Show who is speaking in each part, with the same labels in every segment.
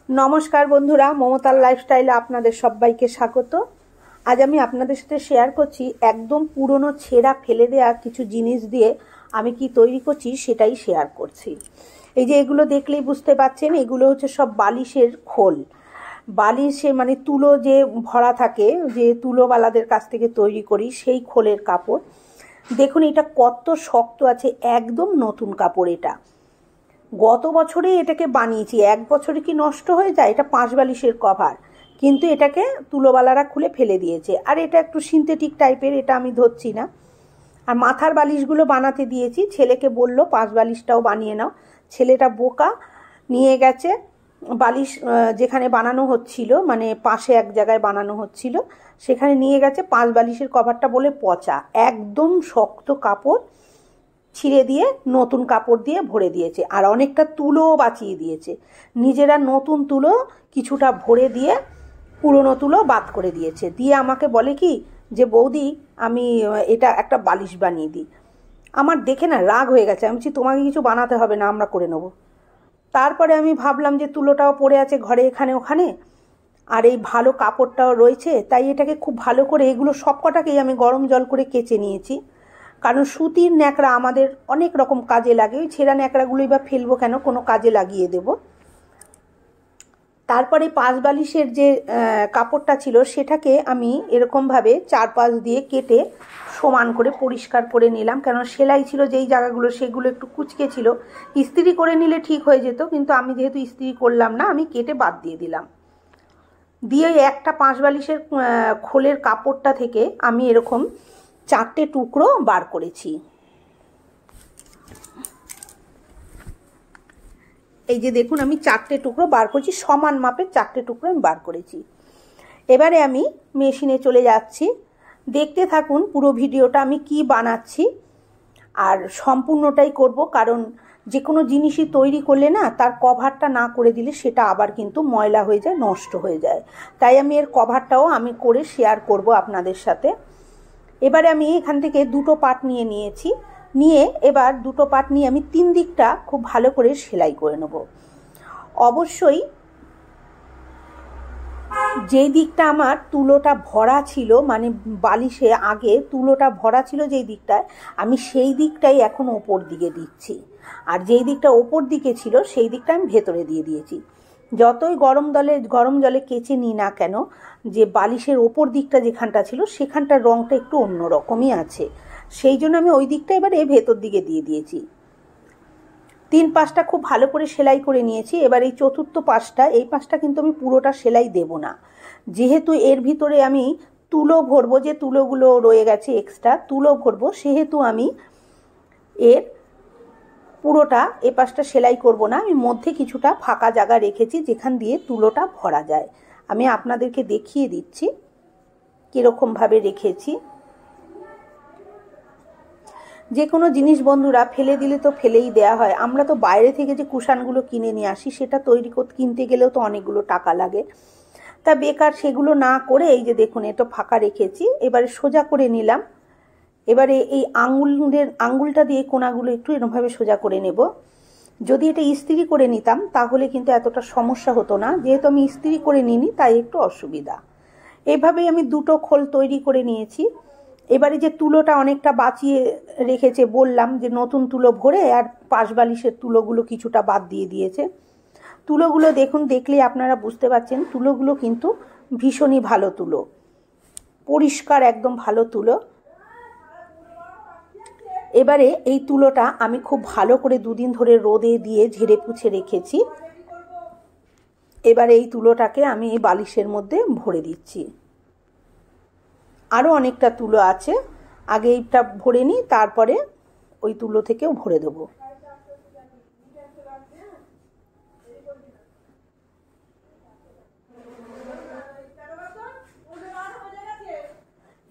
Speaker 1: नमस्कार बंधुरा ममतार लाइफस्टाइले आपनादेर सबाइके स्वागत। आज आमी आपनादेर साथे शेयर करछि एकदम पुरोनो छेड़ा फेले देया किछु जिनिस दिये आमी कि तैरी करछि सेटाई शेयर करछि। এই যে এগুলো দেখলেই বুঝতে পাচ্ছেন এগুলো হচ্ছে সব বালিশের খোল। বালিশে মানে তুলো যে ভরা থাকে, যে তুলোওয়ালাদের কাছ থেকে তৈরি করি সেই খোলের কাপড়। দেখুন এটা কত শক্ত আছে, একদম নতুন কাপড়। এটা গত বছরে এটাকে বানিয়েছি, এক বছরে কি নষ্ট হয়ে যায়? এটা 5 বালিশের কভার, কিন্তু এটাকে তুলোওয়ালারা খুলে ফেলে দিয়েছে। আর এটা একটু সিনথেটিক টাইপের, এটা আমি ধরছি না। আর মাথার বালিশগুলো বানাতে দিয়েছি, ছেলেকে বলল 5 বালিশটাও বানিয়ে নাও। ছেলেটা বোকা, নিয়ে গেছে বালিশ যেখানে বানানো হচ্ছিল, মানে পাশে এক জায়গায় বানানো হচ্ছিল, সেখানে নিয়ে গেছে 5 বালিশের কভারটা বলে পচা। একদম শক্ত কাপড় ছিঁড়ে দিয়ে নতুন কাপড় দিয়ে ভরে দিয়েছে। আর অনেকটা তুলোও বাঁচিয়ে দিয়েছে। নিজেরা নতুন তুলো কিছুটা ভরে দিয়ে পুরনো তুলো বাদ করে দিয়েছে। দিয়ে আমাকে বলে কি যে বৌদি আমি এটা একটা বালিশ বানিয়ে দিই। আমার দেখে না রাগ হয়ে গেছে। আমি বলছি তোমাকে কিছু বানাতে হবে না, আমরা করে নেব। তারপরে আমি ভাবলাম যে তুলোটাও পড়ে আছে ঘরে এখানে ওখানে, আর এই ভালো কাপড়টাও রয়েছে, তাই এটাকে খুব ভালো করে এগুলো সবকটাকেই আমি গরম জল করে কেচে নিয়েছি। কারণ সুতির ন্যাকড়া আমাদের অনেক রকম কাজে লাগে, ওই ছেঁড়া ন্যাকড়াগুলোই বা ফেলবো কেন, কোনো কাজে লাগিয়ে দেব। তারপরে 5 বালিশের যে কাপড়টা ছিল সেটাকে আমি এরকমভাবে 4-5 দিয়ে কেটে সমান করে পরিষ্কার করে নিলাম। কেন সেলাই ছিল যেই জায়গাগুলো সেগুলো একটু কুচকে ছিল, ইস্ত্রি করে নিলে ঠিক হয়ে যেত, কিন্তু আমি যেহেতু ইস্ত্রি করলাম না, আমি কেটে বাদ দিয়ে দিলাম। দিয়ে একটা 5 বালিশের খোলের কাপড়টা থেকে আমি এরকম 4টে টুকরো বার করেছি। এই যে দেখুন আমি 4টে টুকরো বার করেছি, সমান মাপের 4টে টুকরো আমি বার করেছি। এবারে আমি মেশিনে চলে যাচ্ছি, দেখতে থাকুন পুরো ভিডিওটা আমি কি বানাচ্ছি। আর সম্পূর্ণটাই করব, কারণ যে কোনো জিনিসই তৈরি করলে না তার কভারটা না করে দিলে সেটা আবার কিন্তু ময়লা হয়ে যায়, নষ্ট হয়ে যায়। তাই আমি এর কভারটাও আমি করে শেয়ার করব আপনাদের সাথে। এবারে আমি এখান থেকে 2টো পার্ট নিয়েছি, নিয়ে এবার 2টো পার্ট নিয়ে আমি 3 দিকটা খুব ভালো করে সেলাই করে নেব। অবশ্যই যেই দিকটা আমার তুলোটা ভরা ছিল, মানে বালিশে আগে তুলোটা ভরা ছিল যেই দিকটায়, আমি সেই দিকটাই এখন ওপর দিকে দিচ্ছি। আর যেই দিকটা ওপর দিকে ছিল সেই দিকটা আমি ভেতরে দিয়ে দিয়েছি। যতই গরম জলে কেচে নিই না কেন, যে বালিশের ওপর দিকটা যেখানটা ছিল সেখানটার রঙটা একটু অন্যরকমই আছে, সেই জন্য আমি ওই দিকটা এবারে ভেতর দিকে দিয়ে দিয়েছি। 3 পাশটা খুব ভালো করে সেলাই করে নিয়েছি। এবার এই চতুর্থ পাশটা, এই পাশটা কিন্তু আমি পুরোটা সেলাই দেব না, যেহেতু এর ভিতরে আমি তুলো ভরবো, যে তুলোগুলো রয়ে গেছে এক্সট্রা তুলো ভরবো, সেহেতু আমি এর পুরোটা এ পাশটা সেলাই করব না। আমি মধ্যে কিছুটা ফাঁকা জায়গা রেখেছি যেখান দিয়ে তুলোটা ভরা যায়। আমি আপনাদেরকে দেখিয়ে দিচ্ছি কীরকমভাবে রেখেছি। যে কোনো জিনিস বন্ধুরা ফেলে দিলে তো ফেলেই দেয়া হয়। আমরা তো বাইরে থেকে যে কুশানগুলো কিনে নিয়ে আসি, সেটা তৈরি করতে কিনতে গেলেও তো অনেকগুলো টাকা লাগে, তা বেকার সেগুলো না করে এই যে দেখুন এটা ফাঁকা রেখেছি। এবারে সোজা করে নিলাম। এবারে এই আঙ্গুলটা দিয়ে কোনাগুলো একটু এরকমভাবে সোজা করে নেব। যদি এটা ইস্ত্রি করে নিতাম তাহলে কিন্তু এতটা সমস্যা হতো না, যেহেতু আমি ইস্ত্রি করে নিইনি তাই একটু অসুবিধা। এইভাবেই আমি 2টো খোল তৈরি করে নিয়েছি। এবারে যে তুলোটা অনেকটা বাঁচিয়ে রেখেছে বললাম, যে নতুন তুলো ভরে আর 5 বালিশের তুলোগুলো কিছুটা বাদ দিয়ে দিয়েছে। তুলোগুলো দেখুন, দেখলেই আপনারা বুঝতে পারছেন তুলোগুলো কিন্তু ভীষণই ভালো তুলো, পরিষ্কার একদম ভালো তুলো। এবারে এই তুলোটা আমি খুব ভালো করে 2 দিন ধরে রোদে দিয়ে ঝেড়ে পুছে রেখেছি। এবারে এই তুলোটাকে আমি এই বালিশের মধ্যে ভরে দিচ্ছি। আরও অনেকটা তুলো আছে, আগে এইটা ভরে নিই, তারপরে ওই তুলো থেকেও ভরে দেবো।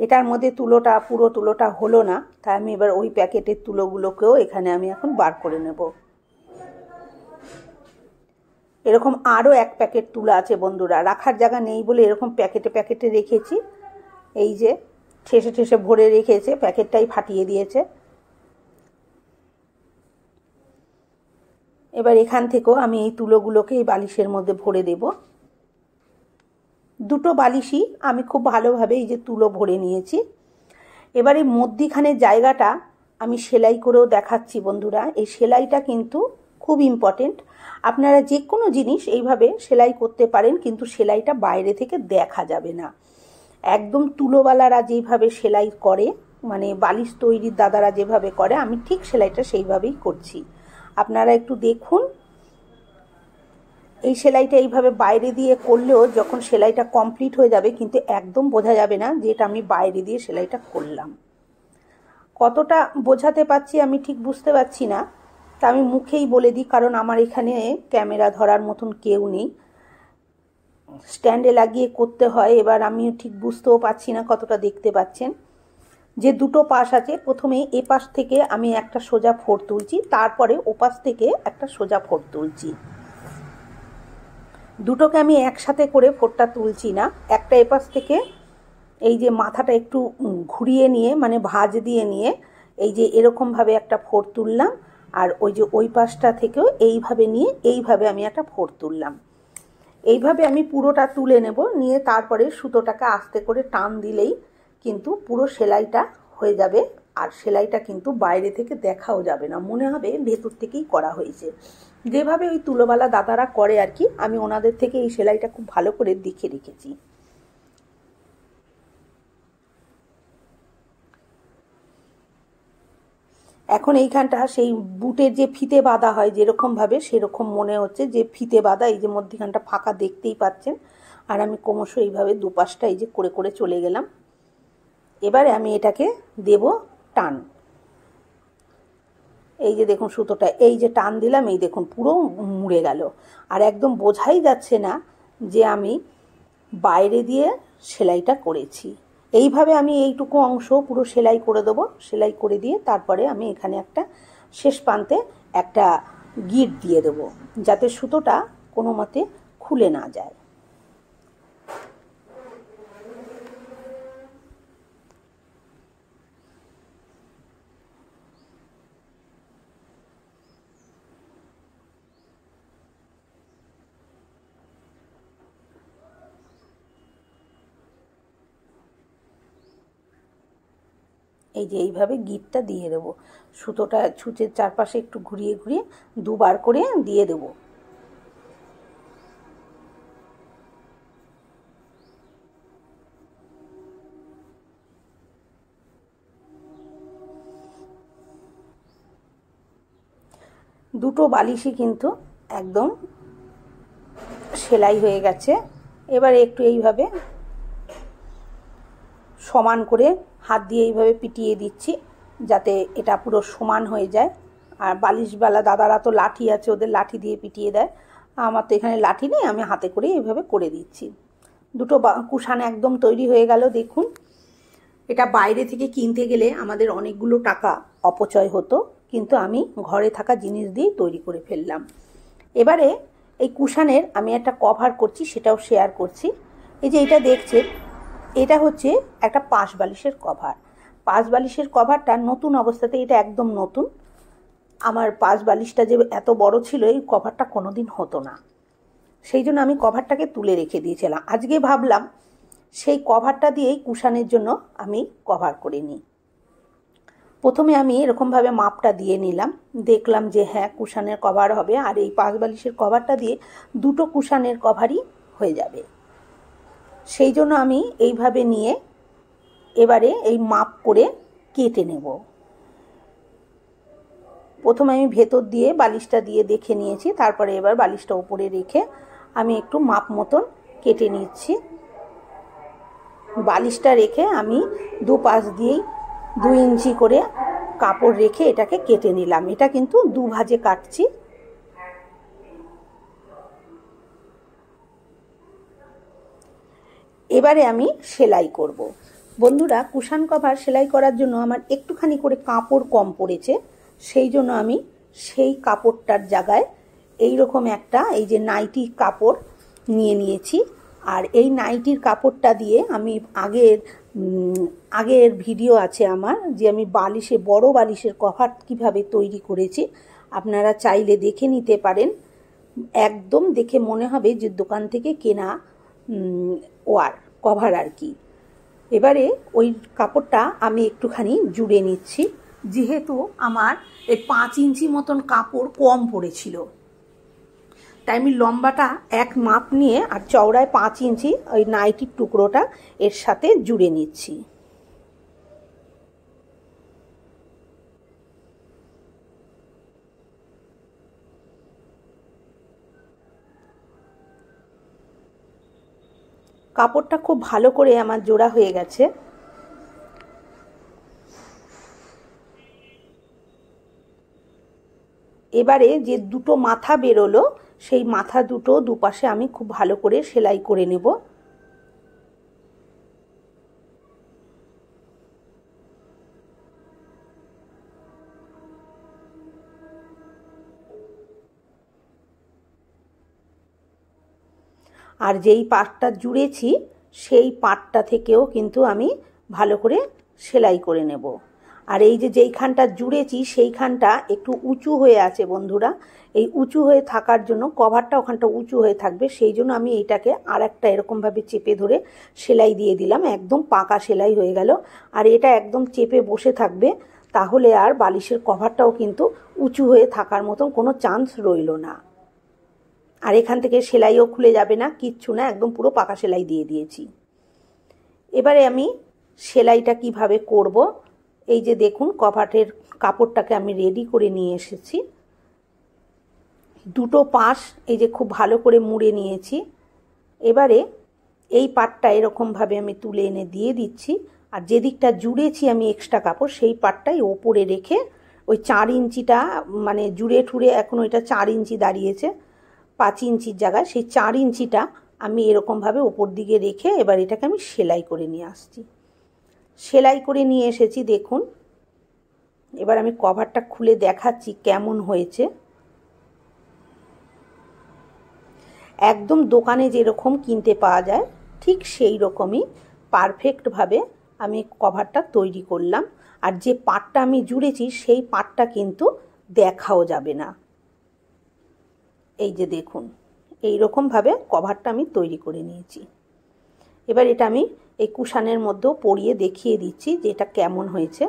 Speaker 1: এটার মধ্যে পুরো তুলোটা হলো না, তাই আমি এবার ওই প্যাকেটের তুলোগুলোকেও এখানে আমি এখন বার করে নেব। এরকম আরও 1 প্যাকেট তুলো আছে বন্ধুরা, রাখার জায়গা নেই বলে এরকম প্যাকেটে প্যাকেটে রেখেছি। এই যে ঠেসে ভরে রেখেছে, প্যাকেটটাই ফাটিয়ে দিয়েছে। এবার এখান থেকেও আমি এই তুলোগুলোকে এই বালিশের মধ্যে ভরে দেব। দুটো বালিশই আমি খুব ভালোভাবে এই যে তুলো ভরে নিয়েছি। এবার এই মধ্যিখানের জায়গাটা আমি সেলাই করেও দেখাচ্ছি বন্ধুরা। এই সেলাইটা কিন্তু খুব ইম্পর্টেন্ট। আপনারা যে কোনো জিনিস এইভাবে সেলাই করতে পারেন, কিন্তু সেলাইটা বাইরে থেকে দেখা যাবে না। একদম তুলোওয়ালারা যেইভাবে সেলাই করে, মানে বালিশ তৈরির দাদারা যেভাবে করে, আমি ঠিক সেলাইটা সেইভাবেই করছি। আপনারা একটু দেখুন। এই সেলাইটা এইভাবে বাইরে দিয়ে করলেও যখন সেলাইটা কমপ্লিট হয়ে যাবে কিন্তু একদম বোঝা যাবে না যে এটা আমি বাইরে দিয়ে সেলাইটা করলাম। কতটা বোঝাতে পারছি আমি ঠিক বুঝতে পারছি না, তা আমি মুখেই বলে দিই, কারণ আমার এখানে ক্যামেরা ধরার মতন কেউ নেই, স্ট্যান্ডে লাগিয়ে করতে হয়। এবার আমি ঠিক বুঝতেও পারছি না কতটা দেখতে পাচ্ছেন। যে দুটো পাশ আছে, প্রথমে এ পাশ থেকে আমি একটা সোজা ফোড় তুলছি, তারপরে ও পাশ থেকে একটা সোজা ফোড় তুলছি। দুটোকে আমি একসাথে করে ফোড়টা তুলছি না। একটা এপাশ থেকে এই যে মাথাটা একটু ঘুরিয়ে নিয়ে, মানে ভাঁজ দিয়ে নিয়ে, এই যে এরকমভাবে একটা ফোড় তুললাম, আর ওই যে ওই পাশটা থেকেও এইভাবে নিয়ে এইভাবে আমি একটা ফোড় তুললাম। এইভাবে আমি পুরোটা তুলে নেব, নিয়ে তারপরে সুতোটাকে আস্তে করে টান দিলেই কিন্তু পুরো সেলাইটা হয়ে যাবে। আর সেলাইটা কিন্তু বাইরে থেকে দেখাও যাবে না, মনে হবে ভেতর থেকেই করা হয়েছে। যেভাবে ওই তুলোওয়ালা দাদারা করে আর কি, আমি ওনাদের থেকে এই সেলাইটা খুব ভালো করে দেখে রেখেছি। এখন এইখানটা সেই বুটের যে ফিতে বাঁধা হয় যেরকমভাবে, সেরকম মনে হচ্ছে যে ফিতে বাঁধা। এই যে মধ্যখানটা ফাঁকা দেখতেই পাচ্ছেন। আর আমি ক্রমশ এইভাবে দুপাশটা এই যে করে করে চলে গেলাম। এবারে আমি এটাকে দেব টান। এই যে দেখুন সুতোটা এই যে টান দিলাম, এই দেখুন পুরো মুড়ে গেল। আর একদম বোঝাই যাচ্ছে না যে আমি বাইরে দিয়ে সেলাইটা করেছি। এইভাবে আমি এইটুকু অংশ পুরো সেলাই করে দেবো। সেলাই করে দিয়ে তারপরে আমি এখানে একটা শেষ প্রান্তে একটা গিট দিয়ে দেবো, যাতে সুতোটা কোনো মতে খুলে না যায়। এই যে এইভাবে গিটটা দিয়ে দেবো। সুতোটা ছুঁচের চারপাশে একটু ঘুরিয়ে ঘুরিয়ে দুবার করে দিয়ে দেবো। দুটো বালিশই কিন্তু একদম সেলাই হয়ে গেছে। এবার একটু এইভাবে সমান করে হাত দিয়ে এইভাবে পিটিয়ে দিচ্ছি, যাতে এটা পুরো সমান হয়ে যায়। আর বালিশওয়ালা দাদারা তো লাঠি আছে, ওদের লাঠি দিয়ে পিটিয়ে দেয়। আমার তো এখানে লাঠি নেই, আমি হাতে করে এইভাবে করে দিচ্ছি। দুটো কুশান একদম তৈরি হয়ে গেল। দেখুন, এটা বাইরে থেকে কিনতে গেলে আমাদের অনেকগুলো টাকা অপচয় হতো, কিন্তু আমি ঘরে থাকা জিনিস দিয়েই তৈরি করে ফেললাম। এবারে এই কুশানের আমি একটা কভার করছি, সেটাও শেয়ার করছি। এই যে এটা দেখছেন, এটা হচ্ছে একটা পাশ বালিশের কভার। পাশ বালিশের কভারটা নতুন অবস্থাতে, এটা একদম নতুন। আমার পাশ বালিশটা যে এত বড় ছিল, এই কভারটা কোনোদিন হতো না। সেই জন্য আমি কভারটাকে তুলে রেখে দিয়েছিলাম। আজকে ভাবলাম সেই কভারটা দিয়েই কুশানের জন্য আমি কভার করে নিই। প্রথমে আমি এরকমভাবে মাপটা দিয়ে নিলাম, দেখলাম যে হ্যাঁ কুশানের কভার হবে। আর এই পাশ বালিশের কভারটা দিয়ে দুটো কুশানের কভারই হয়ে যাবে। সেই জন্য আমি এইভাবে নিয়ে এবারে এই মাপ করে কেটে নেব। প্রথমে আমি ভেতর দিয়ে বালিশটা দিয়ে দেখে নিয়েছি, তারপরে এবার বালিশটা উপরে রেখে আমি একটু মাপ মতন কেটে নিচ্ছি। বালিশটা রেখে আমি দুপাশ দিয়েই 2 ইঞ্চি করে কাপড় রেখে এটাকে কেটে নিলাম। এটা কিন্তু দুভাজে কাটছি। এবারে আমি সেলাই করব। বন্ধুরা, কুশান কভার সেলাই করার জন্য আমার একটুখানি করে কাপড় কম পড়েছে, সেই জন্য আমি সেই কাপড়টার জায়গায় এই রকম একটা এই যে নাইটি কাপড় নিয়ে নিয়েছি। আর এই নাইটির কাপড়টা দিয়ে আমি আগের ভিডিও আছে আমার, যে আমি বালিশে বড় বালিশের কভার কিভাবে তৈরি করেছি, আপনারা চাইলে দেখে নিতে পারেন। একদম দেখে মনে হবে যে দোকান থেকে কেনা কভার আর কি। এবারে ওই কাপড়টা আমি একটুখানি জুড়ে নিচ্ছি, যেহেতু আমার এই 5 ইঞ্চি মতন কাপড় কম পড়েছিল, তাই আমি লম্বাটা এক মাপ নিয়ে আর চওড়ায় 5 ইঞ্চি ওই নাইটির টুকরোটা এর সাথে জুড়ে নিচ্ছি। কাপড়টা খুব ভালো করে আমার জোড়া হয়ে গেছে। এবারে যে দুটো মাথা বেরোলো সেই মাথা দুটো দুপাশে আমি খুব ভালো করে সেলাই করে নেব। আর যেই পাটটা জুড়েছি সেই পাটটা থেকেও কিন্তু আমি ভালো করে সেলাই করে নেব। আর এই যে যেইখানটা জুড়েছি সেইখানটা একটু উঁচু হয়ে আছে বন্ধুরা, এই উঁচু হয়ে থাকার জন্য কভারটা ওখানটা উঁচু হয়ে থাকবে, সেই জন্য আমি এইটাকে আর একটা এরকমভাবে চেপে ধরে সেলাই দিয়ে দিলাম। একদম পাকা সেলাই হয়ে গেল। আর এটা একদম চেপে বসে থাকবে, তাহলে আর বালিশের কভারটাও কিন্তু উঁচু হয়ে থাকার মতন কোনো চান্স রইল না। আর এখান থেকে সেলাইও খুলে যাবে না, কিচ্ছু না, একদম পুরো পাকা সেলাই দিয়ে দিয়েছি। এবারে আমি সেলাইটা কিভাবে করব, এই যে দেখুন কভারের কাপড়টাকে আমি রেডি করে নিয়ে এসেছি। দুটো পাশ এই যে খুব ভালো করে মুড়ে নিয়েছি। এবারে এই পাটটা এরকমভাবে আমি তুলে এনে দিয়ে দিচ্ছি। আর যে দিকটা জুড়েছি আমি এক্সট্রা কাপড়, সেই পাটটাই ওপরে রেখে ওই 4 ইঞ্চিটা মানে জুড়ে ঠুড়ে এখন ওইটা 4 ইঞ্চি দাঁড়িয়েছে, 5 ইঞ্চির জায়গায় সেই 4 ইঞ্চিটা আমি এরকমভাবে ওপর দিকে রেখে এবার এটাকে আমি সেলাই করে নিয়ে আসছি। সেলাই করে নিয়ে এসেছি দেখুন। এবার আমি কভারটা খুলে দেখাচ্ছি কেমন হয়েছে। একদম দোকানে যেরকম কিনতে পাওয়া যায় ঠিক সেই রকমই পারফেক্টভাবে আমি কভারটা তৈরি করলাম। আর যে পাটটা আমি জুড়েছি সেই পাটটা কিন্তু দেখাও যাবে না। এই যে দেখুন এই রকমভাবে কভারটা আমি তৈরি করে নিয়েছি। এবার এটা আমি এই কুশানের মধ্যেও পরিয়ে দেখিয়ে দিচ্ছি যে এটা কেমন হয়েছে।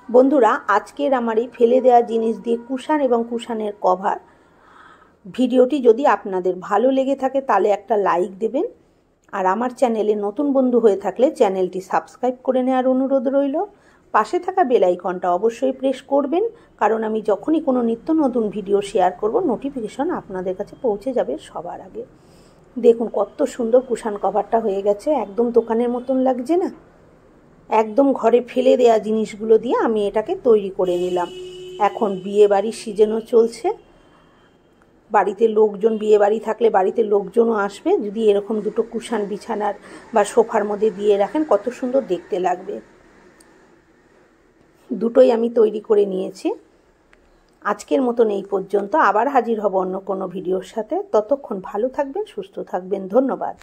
Speaker 1: বন্ধুরা, আজকের আমার এই ফেলে দেওয়া জিনিস দিয়ে কুশান এবং কুশানের কভার ভিডিওটি যদি আপনাদের ভালো লেগে থাকে তাহলে একটা লাইক দেবেন। আর আমার চ্যানেলে নতুন বন্ধু হয়ে থাকলে চ্যানেলটি সাবস্ক্রাইব করে নেওয়ার অনুরোধ রইল। পাশে থাকা বেল আইকনটা অবশ্যই প্রেস করবেন, কারণ আমি যখনই কোনো নিত্য নতুন ভিডিও শেয়ার করব নোটিফিকেশন আপনাদের কাছে পৌঁছে যাবে সবার আগে। দেখুন কত সুন্দর কুশান কভারটা হয়ে গেছে, একদম দোকানের মতন লাগছে না? একদম ঘরে ফেলে দেয়া জিনিসগুলো দিয়ে আমি এটাকে তৈরি করে নিলাম। এখন বিয়ে বাড়ির সিজনও চলছে, বাড়িতে লোকজন, বিয়ে বাড়ি থাকলে বাড়িতে লোকজনও আসবে, যদি এরকম দুটো কুশান বিছানার বা সোফার মধ্যে দিয়ে রাখেন কত সুন্দর দেখতে লাগবে। দুটোই আমি তৈরি করে নিয়েছি। আজকের মতন এই পর্যন্ত, আবার হাজির হব অন্য কোনো ভিডিওর সাথে। ততক্ষণ ভালো থাকবেন, সুস্থ থাকবেন। ধন্যবাদ।